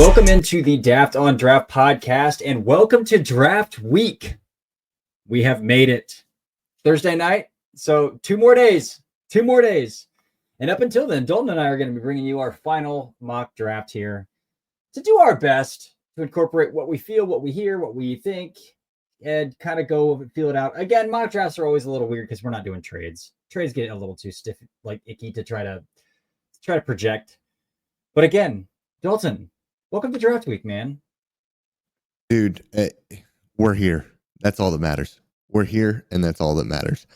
Welcome into the Daft on Draft podcast, and welcome to Draft Week. We have made it Thursday night, so two more days. And up until then, Dalton and I are going to be bringing you our final mock draft here to do our best to incorporate what we feel, what we hear, what we think, and kind of go and feel it out. Again, mock drafts are always a little weird because we're not doing trades. Trades get a little too stiff, like icky to try to project. But again, Dalton, welcome to Draft Week, man. Dude, we're here. That's all that matters. We're here, and that's all that matters.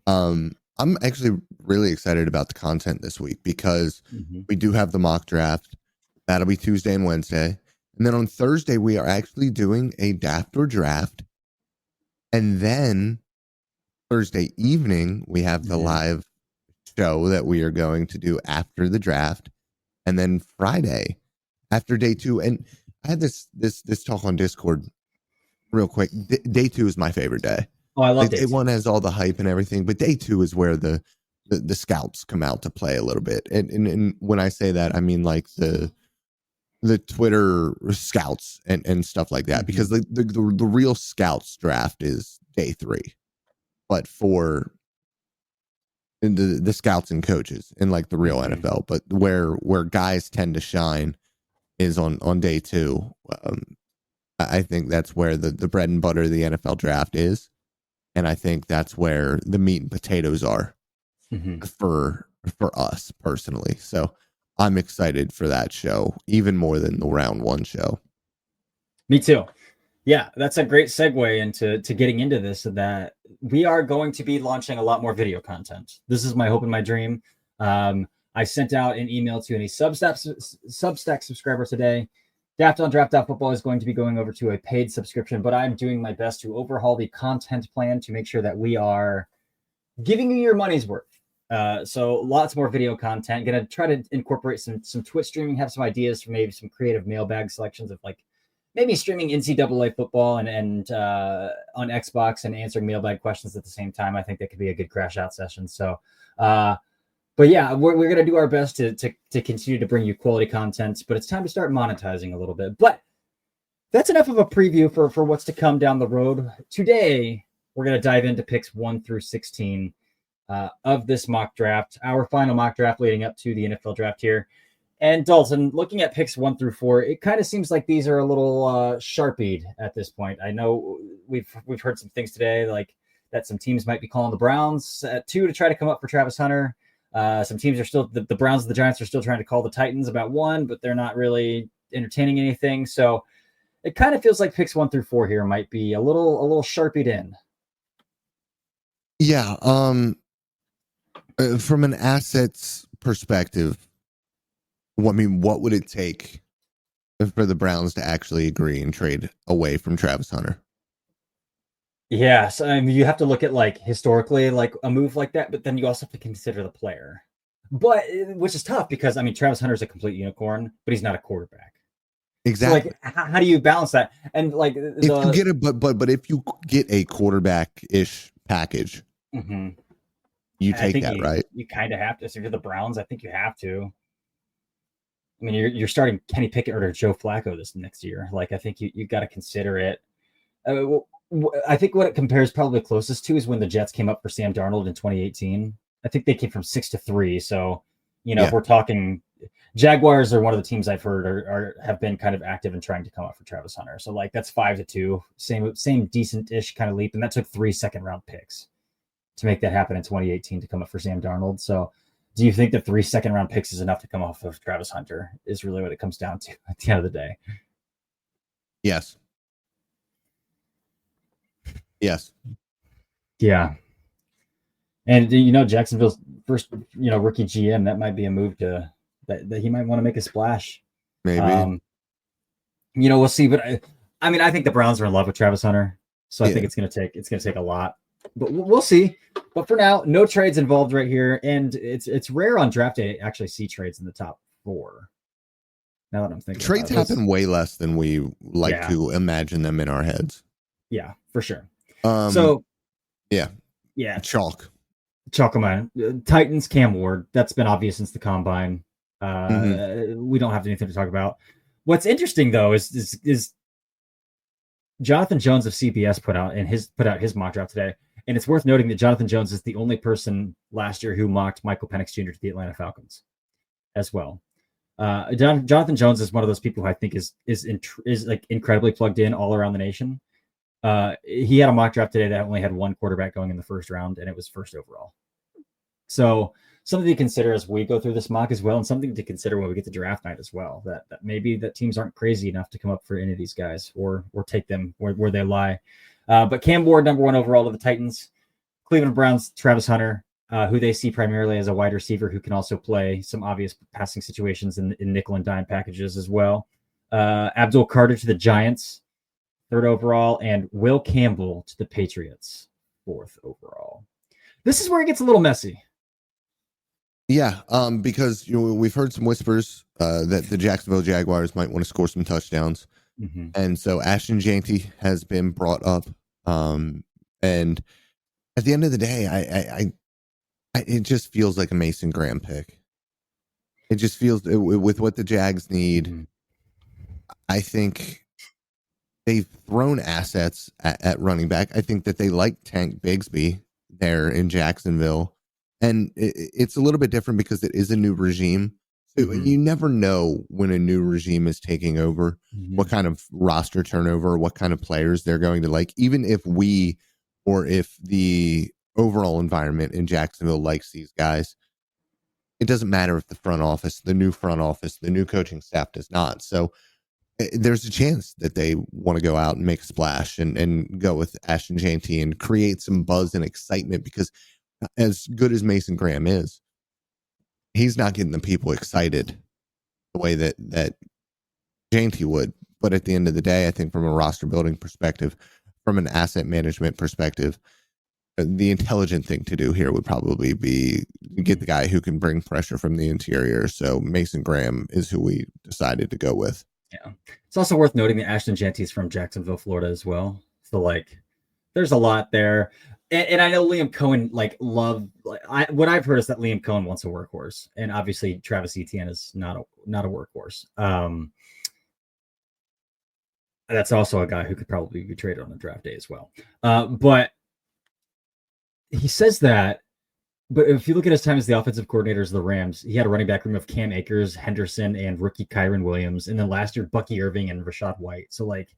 I'm actually really excited about the content this week because we do have the mock draft. That'll be Tuesday and Wednesday. And then on Thursday, we are actually doing a Daft or Draft. And then Thursday evening, we have the live show that we are going to do after the draft. And then Friday, after day two, and I had this talk on Discord real quick. Day two is my favorite day. Oh, I love day one has all the hype and everything, but day two is where the scouts come out to play a little bit. And when I say that, I mean like the Twitter scouts and stuff like that, because the real scouts draft is day three, but for the scouts and coaches in like the real NFL, but where guys tend to shine is on day two. I think that's where the bread and butter of the NFL draft is. And I think that's where the meat and potatoes are for us personally. So I'm excited for that show, even more than the round one show. Me too. Yeah, that's a great segue into getting into this, that we are going to be launching a lot more video content. This is my hope and my dream. I sent out an email to any Substack subscriber today. Daft on Draft Football is going to be going over to a paid subscription, but I'm doing my best to overhaul the content plan to make sure that we are giving you your money's worth. So lots more video content. Going to try to incorporate some Twitch streaming, have some ideas for maybe some creative mailbag selections of like maybe streaming NCAA football and on Xbox and answering mailbag questions at the same time. I think that could be a good crash out session. So, but yeah, we're going to do our best to continue to bring you quality content, but it's time to start monetizing a little bit. But that's enough of a preview for what's to come down the road. Today, we're going to dive into picks 1 through 16 of this mock draft, our final mock draft leading up to the NFL draft here. And Dalton, looking at picks 1 through 4, it kind of seems like these are a little sharpied at this point. I know we've heard some things today, like that some teams might be calling the Browns at 2 to try to come up for Travis Hunter. Some teams are still, the Browns and the Giants are still trying to call the Titans about 1, but they're not really entertaining anything. So it kind of feels like picks 1 through 4 here might be a little sharpied in. Yeah. From an assets perspective, what would it take for the Browns to actually agree and trade away from Travis Hunter? Yeah, so I mean, you have to look at like historically, like a move like that, but then you also have to consider the player. But which is tough because I mean, Travis Hunter is a complete unicorn, but he's not a quarterback. Exactly. So, like, how do you balance that? And like, if you get a but if you get a quarterback-ish package, you take that, right? You kind of have to. So if you're the Browns, I think you have to. I mean, you're starting Kenny Pickett or Joe Flacco this next year. Like, I think you got to consider it. I think what it compares probably closest to is when the Jets came up for Sam Darnold in 2018. I think they came from 6-3. So, if we're talking, Jaguars are one of the teams I've heard have been kind of active in trying to come up for Travis Hunter. So like that's 5-2, same decent-ish kind of leap. And that took 3 second-round picks to make that happen in 2018 to come up for Sam Darnold. So do you think that 3 second-round picks is enough to come off of Travis Hunter is really what it comes down to at the end of the day? Yes. Yes. Yeah. And, Jacksonville's first, rookie GM, that might be a move that he might want to make a splash. Maybe. We'll see. But I think the Browns are in love with Travis Hunter. So I think it's going to take a lot. But we'll see. But for now, no trades involved right here. And it's rare on draft day to actually see trades in the top 4. Now that I'm thinking trades happen way less than we like to imagine them in our heads. Yeah, for sure. Yeah. Chalk them out. Titans, Cam Ward. That's been obvious since the combine. We don't have anything to talk about. What's interesting though is Jonathan Jones of CBS put out his mock draft today, and it's worth noting that Jonathan Jones is the only person last year who mocked Michael Penix Jr. to the Atlanta Falcons as well. Jonathan Jones is one of those people who I think is like incredibly plugged in all around the nation. He had a mock draft today that only had one quarterback going in the first round, and it was first overall. So something to consider as we go through this mock as well, and something to consider when we get to draft night as well. That maybe that teams aren't crazy enough to come up for any of these guys or take them where they lie. But Cam Ward, number 1 overall to the Titans. Cleveland Browns, Travis Hunter, who they see primarily as a wide receiver who can also play some obvious passing situations in nickel and dime packages as well. Abdul Carter to the Giants, 3rd overall, and Will Campbell to the Patriots, 4th overall. This is where it gets a little messy. Yeah, because we've heard some whispers that the Jacksonville Jaguars might want to score some touchdowns, and so Ashton Jeanty has been brought up. And at the end of the day, I it just feels like a Mason Graham pick. It just feels with what the Jags need. I think they've thrown assets at running back. I think that they like Tank Bigsby there in Jacksonville. And it's a little bit different because it is a new regime. So you never know when a new regime is taking over, what kind of roster turnover, what kind of players they're going to like. Even if we or if the overall environment in Jacksonville likes these guys, it doesn't matter if the new coaching staff does not. So there's a chance that they want to go out and make a splash and go with Ashton Jeanty and create some buzz and excitement, because as good as Mason Graham is, he's not getting the people excited the way that Jeanty would. But at the end of the day, I think from a roster building perspective, from an asset management perspective, the intelligent thing to do here would probably be get the guy who can bring pressure from the interior. So Mason Graham is who we decided to go with. Yeah. It's also worth noting that Ashton Jeanty is from Jacksonville, Florida as well. So like there's a lot there. And I know Liam Cohen what I've heard is that Liam Cohen wants a workhorse, and obviously Travis Etienne is not a workhorse. That's also a guy who could probably be traded on the draft day as well. But he says that. But if you look at his time as the offensive coordinator of the Rams, he had a running back room of Cam Akers, Henderson, and rookie Kyron Williams, and then last year Bucky Irving and Rashad White. So like,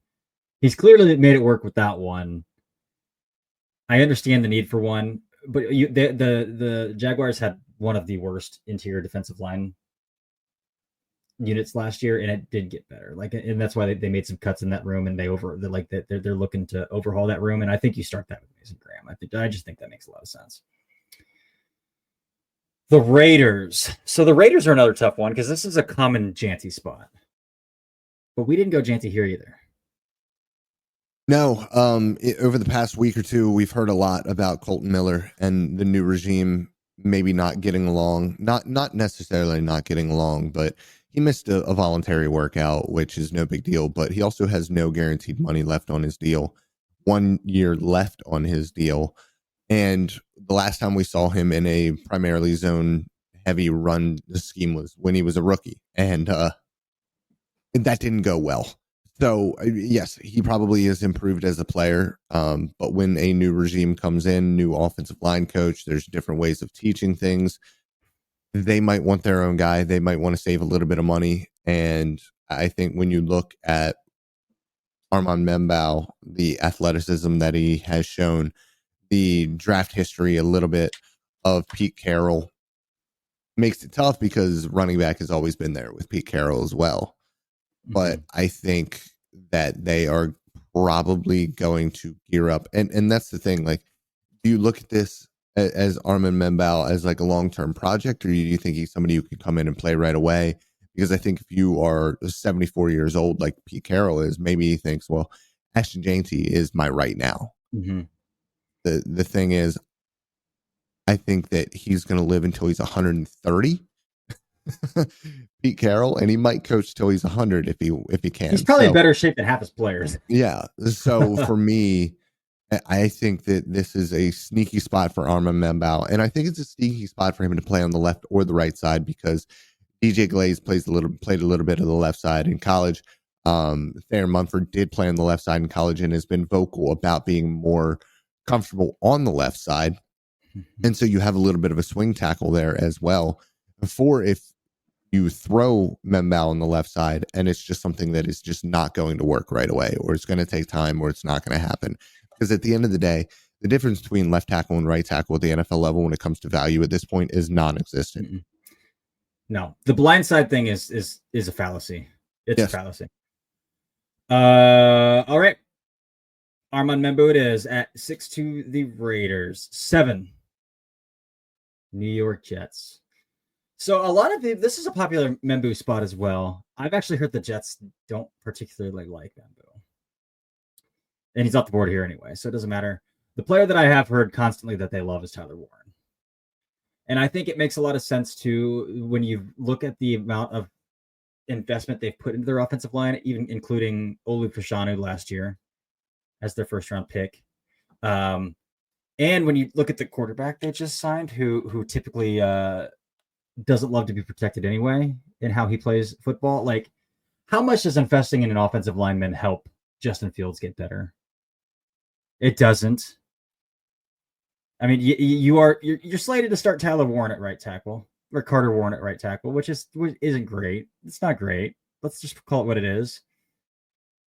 he's clearly made it work with that one. I understand the need for one, but the Jaguars had one of the worst interior defensive line units last year, and it did get better. Like, and that's why they made some cuts in that room, and they're looking to overhaul that room. And I think you start that with Mason Graham. I just think that makes a lot of sense. The Raiders. So the Raiders are another tough one because this is a common Jeanty spot, but we didn't go Jeanty here either. No, over the past week or two, we've heard a lot about Colton Miller and the new regime maybe not getting along. Not necessarily not getting along, but he missed a voluntary workout, which is no big deal. But he also has no guaranteed money left on his deal. 1 year left on his deal. And the last time we saw him in a primarily zone-heavy run scheme was when he was a rookie. And that didn't go well. So, yes, he probably is improved as a player, but when a new regime comes in, new offensive line coach, there's different ways of teaching things. They might want their own guy. They might want to save a little bit of money. And I think when you look at Armand Membao, the athleticism that he has shown, the draft history a little bit of Pete Carroll, makes it tough because running back has always been there with Pete Carroll as well. But I think that they are probably going to gear up. And that's the thing. Like, do you look at this as Armand Membao as like a long-term project, or do you think he's somebody who can come in and play right away? Because I think if you are 74 years old, like Pete Carroll is, maybe he thinks, well, Ashton Jeanty is my right now. The thing is, I think that he's going to live until he's 130. Pete Carroll, and he might coach till he's 100 if he can. He's probably in better shape than half his players. Yeah. So for me, I think that this is a sneaky spot for Armand Membao, and I think it's a sneaky spot for him to play on the left or the right side, because DJ Glaze played a little bit of the left side in college. Thayer Munford did play on the left side in college and has been vocal about being more comfortable on the left side. And so you have a little bit of a swing tackle there as well. For if you throw Membao on the left side and it's just something that is just not going to work right away, or it's going to take time, or it's not going to happen. Because at the end of the day, the difference between left tackle and right tackle at the NFL level when it comes to value at this point is non-existent. Mm-mm. No, the blindside thing is a fallacy. It's a fallacy. All right. Armand Membu it is at 6-2 the Raiders. 7 New York Jets. So a lot of this is a popular Membu spot as well. I've actually heard the Jets don't particularly like Membu. And he's off the board here anyway, so it doesn't matter. The player that I have heard constantly that they love is Tyler Warren. And I think it makes a lot of sense too when you look at the amount of investment they've put into their offensive line, even including Olu Fashanu last year as their first round pick. And when you look at the quarterback they just signed, who typically doesn't love to be protected anyway in how he plays football, like how much does investing in an offensive lineman help Justin Fields get better? It doesn't. I mean, you're slated to start Tyler Warren at right tackle or Carter Warren at right tackle, which isn't great. It's not great. Let's just call it what it is.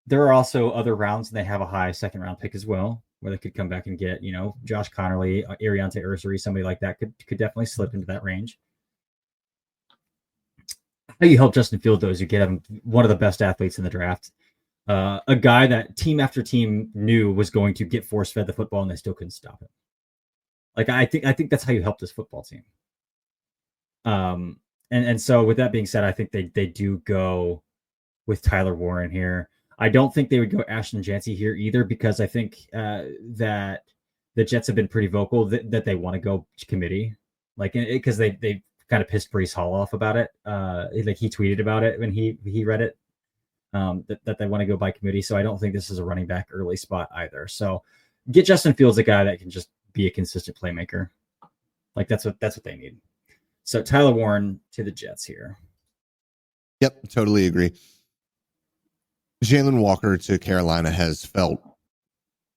There are also other rounds, and they have a high second round pick as well, where they could come back and get, Josh Connerly, Ariante Ursary, somebody like that could definitely slip into that range. How you help Justin Fields, though, is you get him one of the best athletes in the draft. A guy that team after team knew was going to get force fed the football, and they still couldn't stop him. Like I think that's how you help this football team. And so with that being said, I think they do go with Tyler Warren here. I don't think they would go Ashton Jancy here either, because I think that the Jets have been pretty vocal that they want to go committee, like because they kind of pissed Breece Hall off about it. Like he tweeted about it when he read it, that they want to go by committee. So I don't think this is a running back early spot either. So get Justin Fields, a guy that can just be a consistent playmaker. Like that's what they need. So Tyler Warren to the Jets here. Yep, totally agree. Jalen Walker to Carolina has felt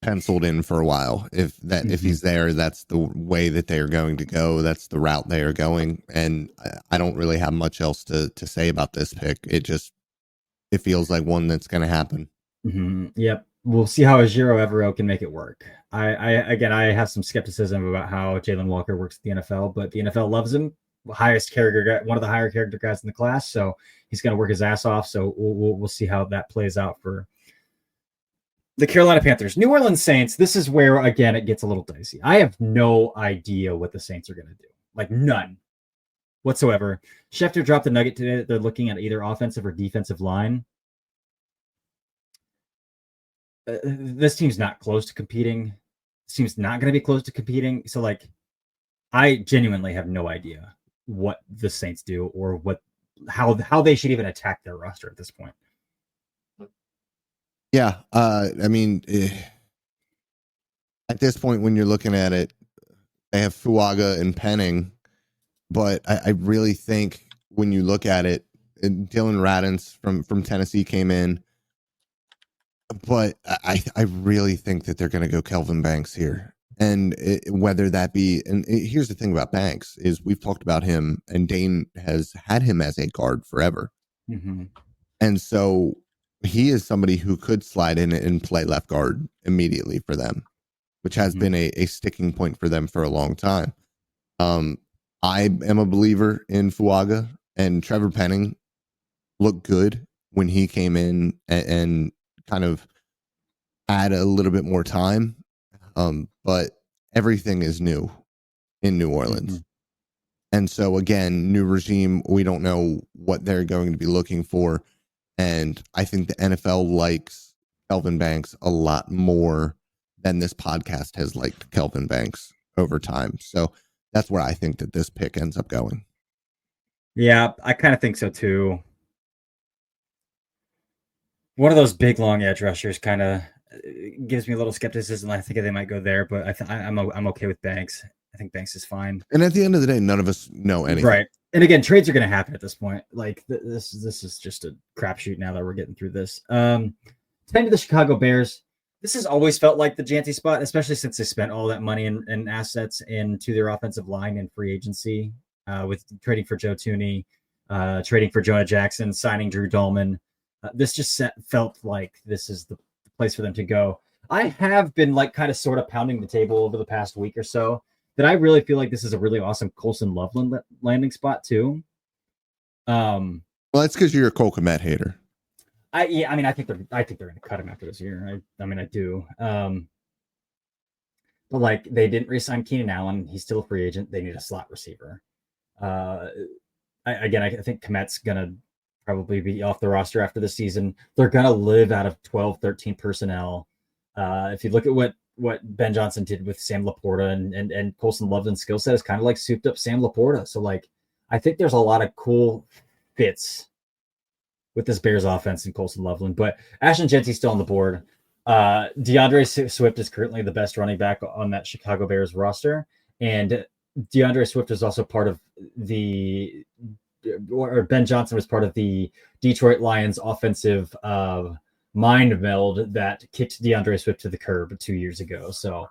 penciled in for a while. If he's there, that's the way that they are going to go. That's the route they are going. And I don't really have much else to say about this pick. It feels like one that's going to happen. Mm-hmm. Yep. We'll see how Ejiro Evero can make it work. I have some skepticism about how Jalen Walker works at the NFL, but the NFL loves him. Highest character guy, one of the higher character guys in the class, so he's going to work his ass off. So we'll see how that plays out for the Carolina Panthers. New Orleans Saints. This is where again it gets a little dicey. I have no idea what the Saints are going to do, like none whatsoever. Schefter dropped the nugget today that they're looking at either offensive or defensive line. This team's not close to competing. This team's not going to be close to competing. So, like, I genuinely have no idea what the Saints do or how they should even attack their roster at this point. Yeah, I mean, at this point, when you're looking at it, they have Fuaga and Penning, but I really think when you look at it, Dylan Radins from Tennessee came in. But I really think that they're going to go Kelvin Banks here. And whether that be, and here's the thing about Banks is we've talked about him, and Dane has had him as a guard forever. Mm-hmm. And so he is somebody who could slide in and play left guard immediately for them, which has been a sticking point for them for a long time. I am a believer in Fuaga, and Trevor Penning looked good when he came in and kind of add a little bit more time. But everything is new in New Orleans. Mm-hmm. And so again, new regime, we don't know what they're going to be looking for. And I think the NFL likes Kelvin Banks a lot more than this podcast has liked Kelvin Banks over time. So that's where I think that this pick ends up going. Yeah, I kind of think so too. One of those big long edge rushers kind of gives me a little skepticism. I think they might go there, but I'm okay with Banks. I think Banks is fine. And at the end of the day, none of us know anything. Right. and again, trades are going to happen at this point. Like this is just a crapshoot now that we're getting through this. 10 to the Chicago Bears. This has always felt like the Janty spot, especially since they spent all that money and assets into their offensive line and free agency with trading for Joe Tooney, trading for Jonah Jackson, signing Drew Dolman. This just felt like this is the place for them to go. I have been like kind of sort of pounding the table over the past week or so that I really feel like this is a really awesome Colson Loveland landing spot too. Well, that's because you're a Cole Kmet hater. I mean, I think they're going to cut him after this year. I mean, I do. But like, they didn't re-sign Keenan Allen. He's still a free agent. They need a slot receiver. I think Kmet's gonna probably be off the roster after the season. They're gonna live out of 12, 13 personnel. If you look at what Ben Johnson did with Sam Laporta and Colson Loveland's skill set is kind of like souped up Sam Laporta. So like, I think there's a lot of cool fits with this Bears offense and Colson Loveland, but Ashton Jeanty's still on the board. DeAndre Swift is currently the best running back on that Chicago Bears roster. And DeAndre Swift is also part of Ben Johnson was part of the Detroit Lions offensive mind meld that kicked DeAndre Swift to the curb 2 years ago. So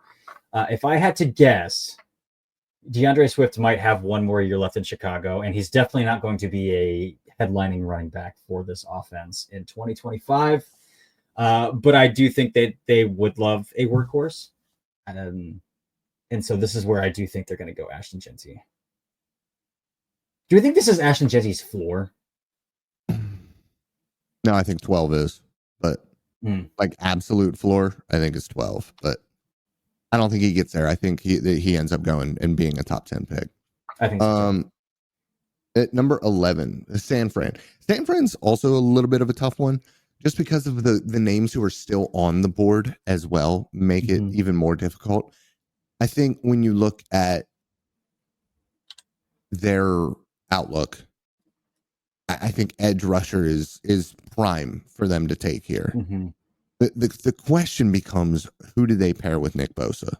if I had to guess, DeAndre Swift might have one more year left in Chicago, and he's definitely not going to be a headlining running back for this offense in 2025. But I do think they would love a workhorse. And so this is where I do think they're going to go Ashton Jeanty. Do you think this is Ashton Jeanty's floor? No, I think 12 is, but like absolute floor, I think is 12, but I don't think he gets there. I think he ends up going and being a top 10 pick. I think so. At number 11, San Fran. San Fran's also a little bit of a tough one just because of the names who are still on the board as well make it even more difficult. I think when you look at their outlook, I think edge rusher is prime for them to take here. The question becomes, who do they pair with Nick Bosa?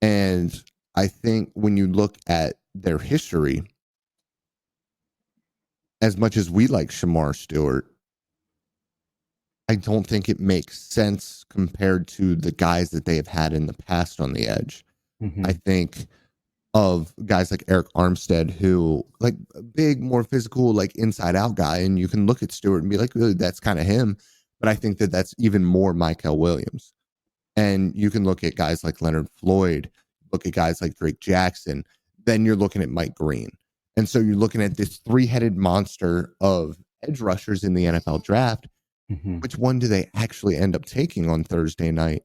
And I think when you look at their history, as much as we like Shamar Stewart, I don't think it makes sense compared to the guys that they have had in the past on the edge. I think of guys like Eric Armstead, who like a big, more physical, like inside out guy. And you can look at Stewart and be like, oh, that's kind of him. But I think that that's even more Michael Williams. And you can look at guys like Leonard Floyd, look at guys like Drake Jackson. Then you're looking at Mike Green. And so you're looking at this three-headed monster of edge rushers in the NFL draft. Which one do they actually end up taking on Thursday night?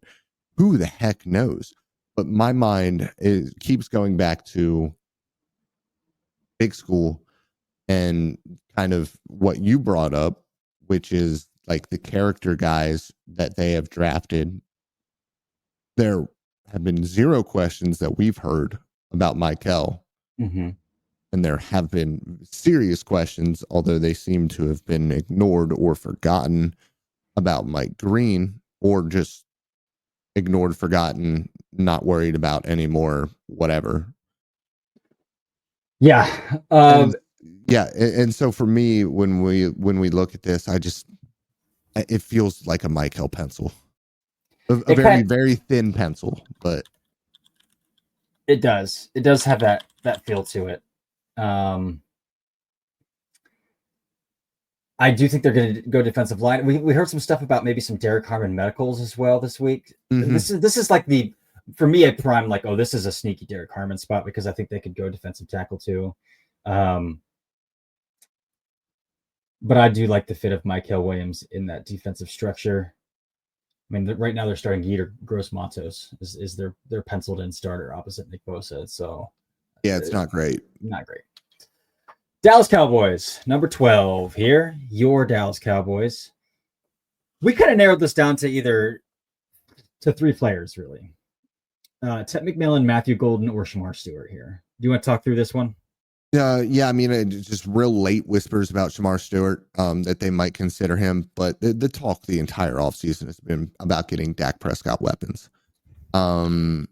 Who the heck knows? But my mind keeps going back to big school and kind of what you brought up, which is like the character guys that they have drafted. There have been zero questions that we've heard about Michael. And there have been serious questions, although they seem to have been ignored or forgotten, about Mike Green, or just ignored, forgotten, not worried about anymore, whatever. Yeah. And so for me, when we look at this, it feels like a Michael pencil. A very, very thin pencil, but it does. It does have that feel to it. I do think they're going to go defensive line. We heard some stuff about maybe some Derek Harmon medicals as well this week. This is like for me, a prime like, oh, this is a sneaky Derek Harmon spot because I think they could go defensive tackle too. But I do like the fit of Michael Williams in that defensive structure. I mean, right now they're starting Yetur Gross-Matos is their penciled in starter opposite Nick Bosa. So yeah, it's not great. Not great. Dallas Cowboys, number 12 here. Your Dallas Cowboys. We kind of narrowed this down to three players, really. Ted McMillan, Matthew Golden, or Shamar Stewart here. Do you want to talk through this one? Yeah, I mean, just real late whispers about Shamar Stewart, that they might consider him, but the talk the entire offseason has been about getting Dak Prescott weapons. And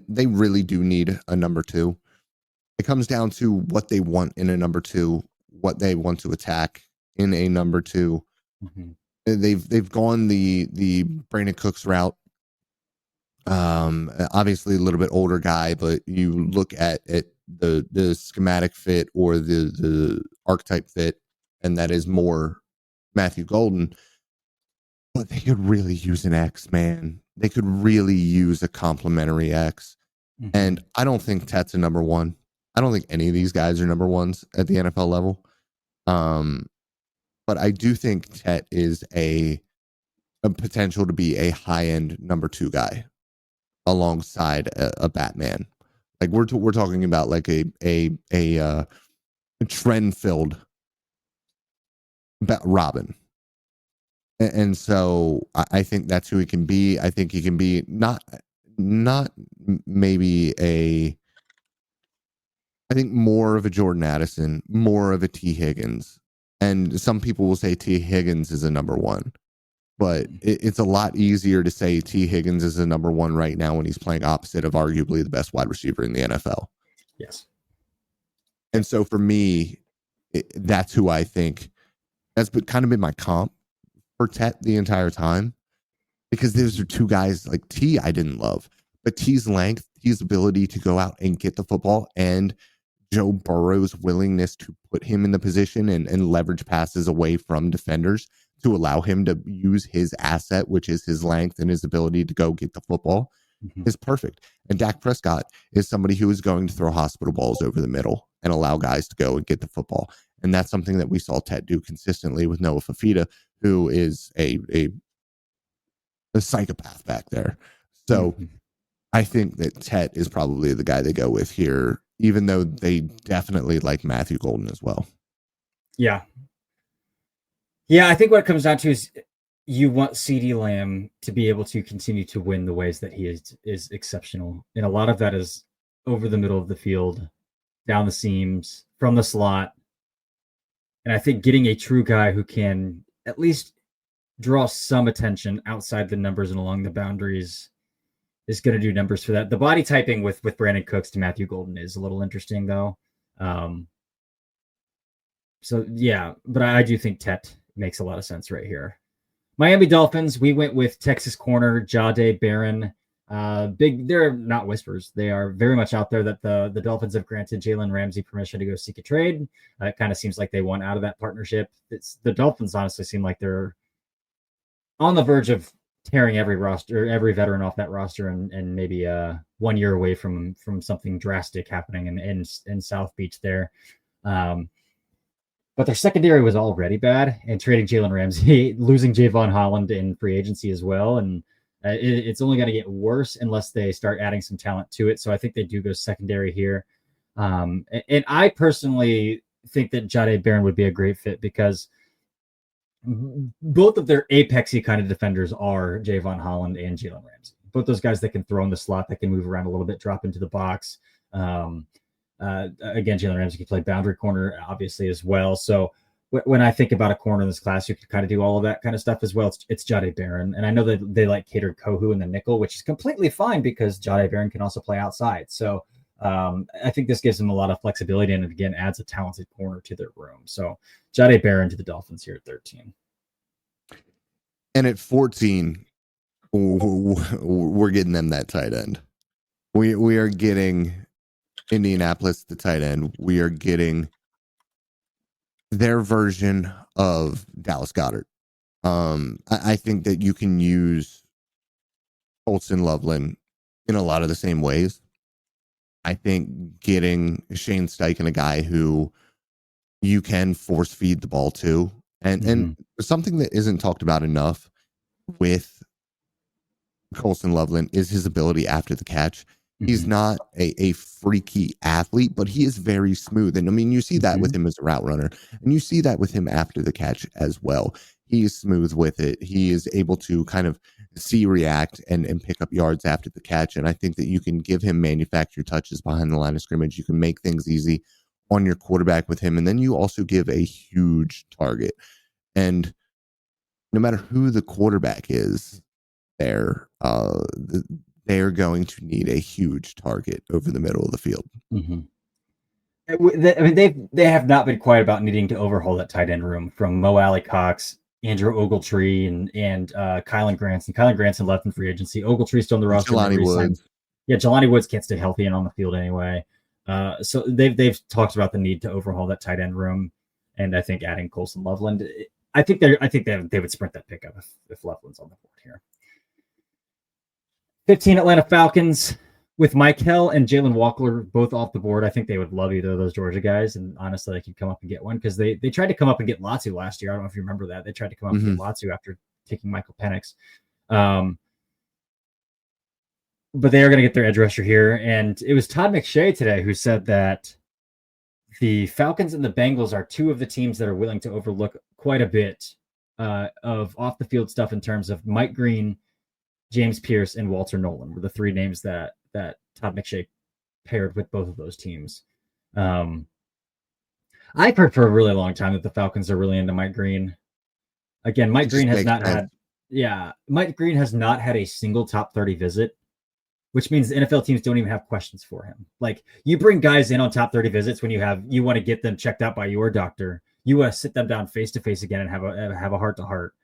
they really do need a number two. It comes down to what they want in a number two, what they want to attack in a number two. Mm-hmm. They've gone the Brandon Cooks route. Obviously a little bit older guy, but you look at the schematic fit or the archetype fit, and that is more Matthew Golden. But they could really use an X, man. They could really use a complementary X. Mm-hmm. And I don't think Tet's a number one. I don't think any of these guys are number ones at the NFL level. But I do think Tet is a potential to be a high end number two guy alongside a Batman. Like we're talking about like a trend filled Robin. And so I think that's who he can be. I think he can be not maybe I think more of a Jordan Addison, more of a T. Higgins. And some people will say T. Higgins is a number one. But it's a lot easier to say T. Higgins is a number one right now when he's playing opposite of arguably the best wide receiver in the NFL. Yes. And so for me, that's who I think that's kind of been my comp for Tet the entire time, because those are two guys like T I didn't love, but T's length, T's ability to go out and get the football, and Joe Burrow's willingness to put him in the position and leverage passes away from defenders to allow him to use his asset, which is his length and his ability to go get the football, is perfect. And Dak Prescott is somebody who is going to throw hospital balls over the middle and allow guys to go and get the football. And that's something that we saw Tet do consistently with Noah Fafita, who is a psychopath back there. So I think that Tet is probably the guy they go with here, even though they definitely like Matthew Golden as well. Yeah. Yeah, I think what it comes down to is you want CeeDee Lamb to be able to continue to win the ways that he is exceptional. And a lot of that is over the middle of the field, down the seams, from the slot. And I think getting a true guy who can at least draw some attention outside the numbers and along the boundaries is going to do numbers for that. The body typing with Brandon Cooks to Matthew Golden is a little interesting, though. So, yeah, but I do think Tet makes a lot of sense right here. Miami Dolphins, we went with Texas corner Jahdae Barron. They're not whispers. They are very much out there that the Dolphins have granted Jalen Ramsey permission to go seek a trade. It kind of seems like they want out of that partnership. The Dolphins honestly seem like they're on the verge of tearing every veteran off that roster and maybe 1 year away from something drastic happening in South Beach there. But their secondary was already bad, and trading Jalen Ramsey, losing Javon Holland in free agency as well. And it's only going to get worse unless they start adding some talent to it. So I think they do go secondary here. And I personally think that Jahdae Barron would be a great fit because both of their apexy kind of defenders are Javon Holland and Jalen Ramsey. Both those guys that can throw in the slot, that can move around a little bit, drop into the box. Again, Jalen Ramsey can play boundary corner, obviously, as well. So when I think about a corner in this class, you can kind of do all of that kind of stuff as well. It's Jahdae Barron. And I know that they like catered Kohu in the nickel, which is completely fine because Jahdae Barron can also play outside. So I think this gives them a lot of flexibility and, again, adds a talented corner to their room. So Jahdae Barron to the Dolphins here at 13. And at 14, we're getting them that tight end. We are getting Indianapolis, the tight end. We are getting their version of Dallas Goedert. I think that you can use Colston Loveland in a lot of the same ways. I think getting Shane Steichen, a guy who you can force feed the ball to, and something that isn't talked about enough with Colston Loveland is his ability after the catch. He's not a freaky athlete, but he is very smooth. And I mean, you see that with him as a route runner, and you see that with him after the catch as well. He is smooth with it. He is able to kind of react and pick up yards after the catch. And I think that you can give him manufactured touches behind the line of scrimmage. You can make things easy on your quarterback with him. And then you also give a huge target. And no matter who the quarterback is there, they're going to need a huge target over the middle of the field. they have not been quiet about needing to overhaul that tight end room from Mo Alley Cox, Andrew Ogletree, and Kylan Granson. Kylan Granson left in free agency. Ogletree's still on the roster. Jelani Woods. Yeah, Jelani Woods can't stay healthy and on the field anyway. So they've talked about the need to overhaul that tight end room, and I think adding Colson Loveland, I think they would sprint that pickup if Loveland's on the board here. 15 Atlanta Falcons with Michael and Jalen Walker both off the board. I think they would love either of those Georgia guys, and honestly, they could come up and get one because they tried to come up and get Latu last year. I don't know if you remember that. They tried to come up and get Latu after taking Michael Penix. But they are going to get their edge rusher here. And it was Todd McShay today who said that the Falcons and the Bengals are two of the teams that are willing to overlook quite a bit of off the field stuff in terms of Mike Green, James Pierce, and Walter Nolan were the three names that Todd McShay paired with both of those teams. I've heard for a really long time that the Falcons are really into Mike Green. Again, Mike Green has not had a single top 30 visit, which means NFL teams don't even have questions for him. Like, you bring guys in on top 30 visits when you want to get them checked out by your doctor. You want to sit them down face to face again and have a heart to heart.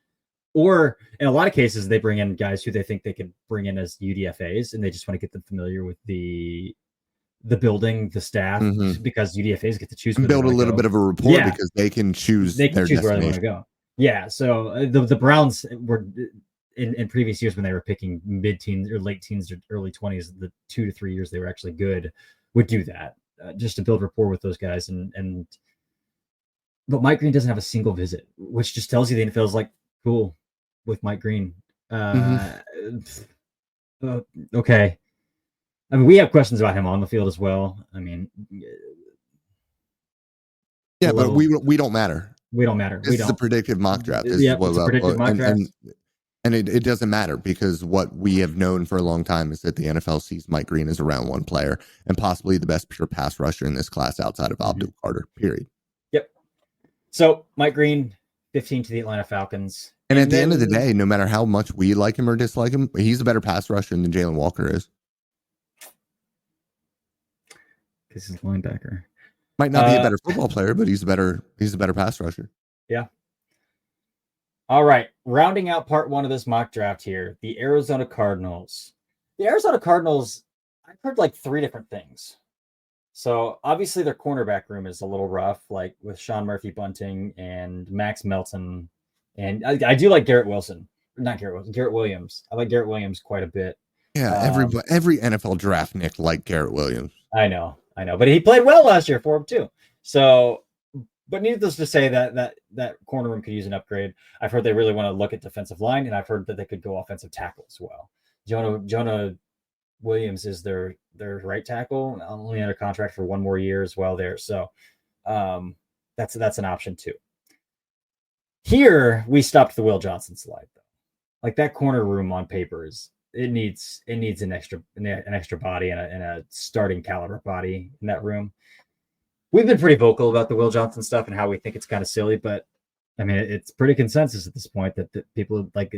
Or in a lot of cases, they bring in guys who they think they could bring in as UDFAs, and they just want to get them familiar with the building, the staff, because UDFAs get to choose. Build a little bit of a rapport because they can choose. They can choose where they want to go. Yeah. So the Browns were in previous years when they were picking mid-teens or late teens or early 20s, the 2 to 3 years they were actually good, would do that just to build rapport with those guys. But Mike Green doesn't have a single visit, which just tells you the NFL is like, cool with Mike Green. Okay. I mean, we have questions about him on the field as well. I mean, yeah, but we don't matter. We don't matter. This is a predictive mock draft. It's a predictive mock draft. And it doesn't matter because what we have known for a long time is that the NFL sees Mike Green as a round one player and possibly the best pure pass rusher in this class outside of Abdul Carter, period. Yep. So Mike Green, 15 to the Atlanta Falcons. And at the end of the day, no matter how much we like him or dislike him, he's a better pass rusher than Jalen Walker is. Because he's a linebacker. Might not be a better football player, but he's a better pass rusher. Yeah. All right. Rounding out part one of this mock draft here, the Arizona Cardinals. The Arizona Cardinals, I've heard like 3 different things. So obviously their cornerback room is a little rough, like with Sean Murphy-Bunting and Max Melton. And I do like Garrett Williams. I like Garrett Williams quite a bit. Yeah, every NFL draft Nick liked Garrett Williams. I know. But he played well last year for him too. So, but needless to say that corner room could use an upgrade. I've heard they really want to look at defensive line, and I've heard that they could go offensive tackle as well. Jonah Williams is their right tackle, only under contract for 1 more year as well there. So that's an option too. Here we stopped the Will Johnson slide though. Like, that corner room on paper needs an extra body and a starting caliber body in that room. We've been pretty vocal about the Will Johnson stuff and how we think it's kind of silly, but I mean, it's pretty consensus at this point that people like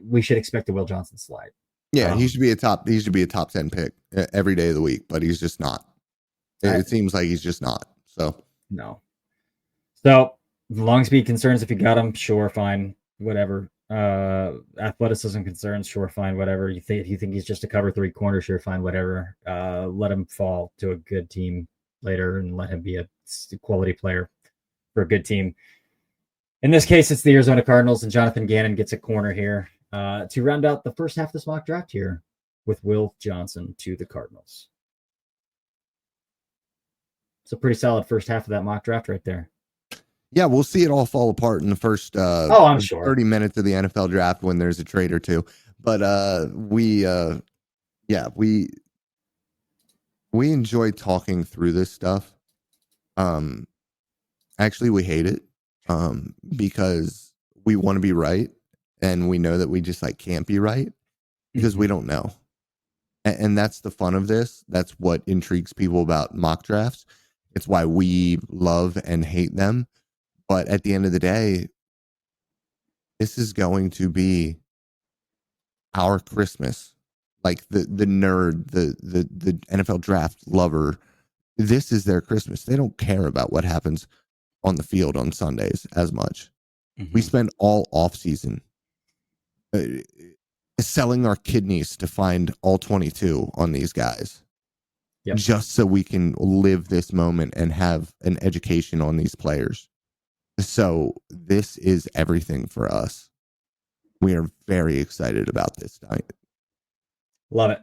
we should expect a Will Johnson slide. Yeah, he should be a top 10 pick every day of the week, but he's just not. It seems like he's just not. So no. So long speed concerns, if you got him, sure, fine, whatever. Athleticism concerns, sure, fine, whatever. You think he's just a cover 3 corner, sure, fine, whatever. Let him fall to a good team later and let him be a quality player for a good team. In this case, it's the Arizona Cardinals, and Jonathan Gannon gets a corner here to round out the first half of this mock draft here with Will Johnson to the Cardinals. It's a pretty solid first half of that mock draft right there. Yeah, we'll see it all fall apart in the first I'm sure 30 minutes of the NFL draft when there's a trade or two. But we enjoy talking through this stuff. Actually, we hate it because we want to be right, and we know that we just can't be right because we don't know. And that's the fun of this. That's what intrigues people about mock drafts. It's why we love and hate them. But at the end of the day, this is going to be our Christmas. Like the nerd, the NFL draft lover this is their Christmas. They don't care about what happens on the field on Sundays as much. Mm-hmm. We spend all off season selling our kidneys to find all 22 on these guys. Yep. Just so we can live this moment and have an education on these players. So this is everything for us. We are very excited about this night. Love it.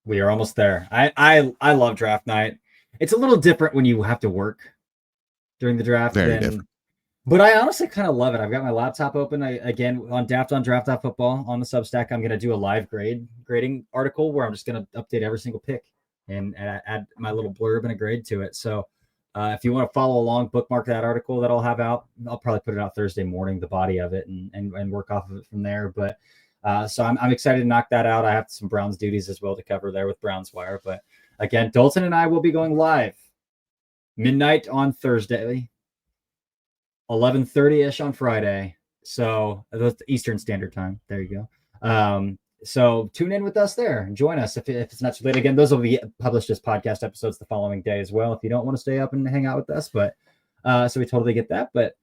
We are almost there. I love draft night. It's a little different when you have to work during the draft. Very different. But I honestly kind of love it. I've got my laptop open. Again, on draft.football on the Substack, I'm going to do a live grading article where I'm just going to update every single pick and add my little blurb and a grade to it. So if you want to follow along, bookmark that article that I'll have out. I'll probably put it out Thursday morning, the body of it, and work off of it from there. But so I'm excited to knock that out. I have some Browns duties as well to cover there with Browns Wire. But again, Dalton and I will be going live midnight on Thursday, 11:30-ish on Friday. So that's Eastern Standard Time. There you go. So tune in with us there. Join us if it's not too late. Again, those will be published as podcast episodes the following day as well if you don't want to stay up and hang out with us. But so we totally get that. But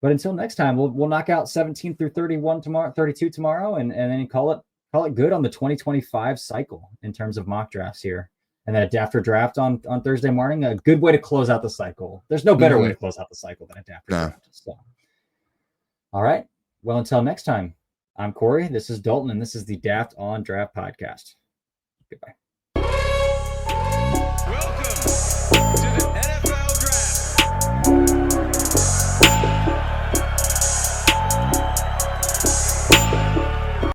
until next time, we'll knock out 17 through 31 tomorrow, 32 tomorrow, and then call it good on the 2025 cycle in terms of mock drafts here. And then after draft on Thursday morning, a good way to close out the cycle. There's no better way to close out the cycle than a draft. So, all right. Well, until next time, I'm Corey. This is Dalton, and this is the Daft on Draft podcast. Goodbye.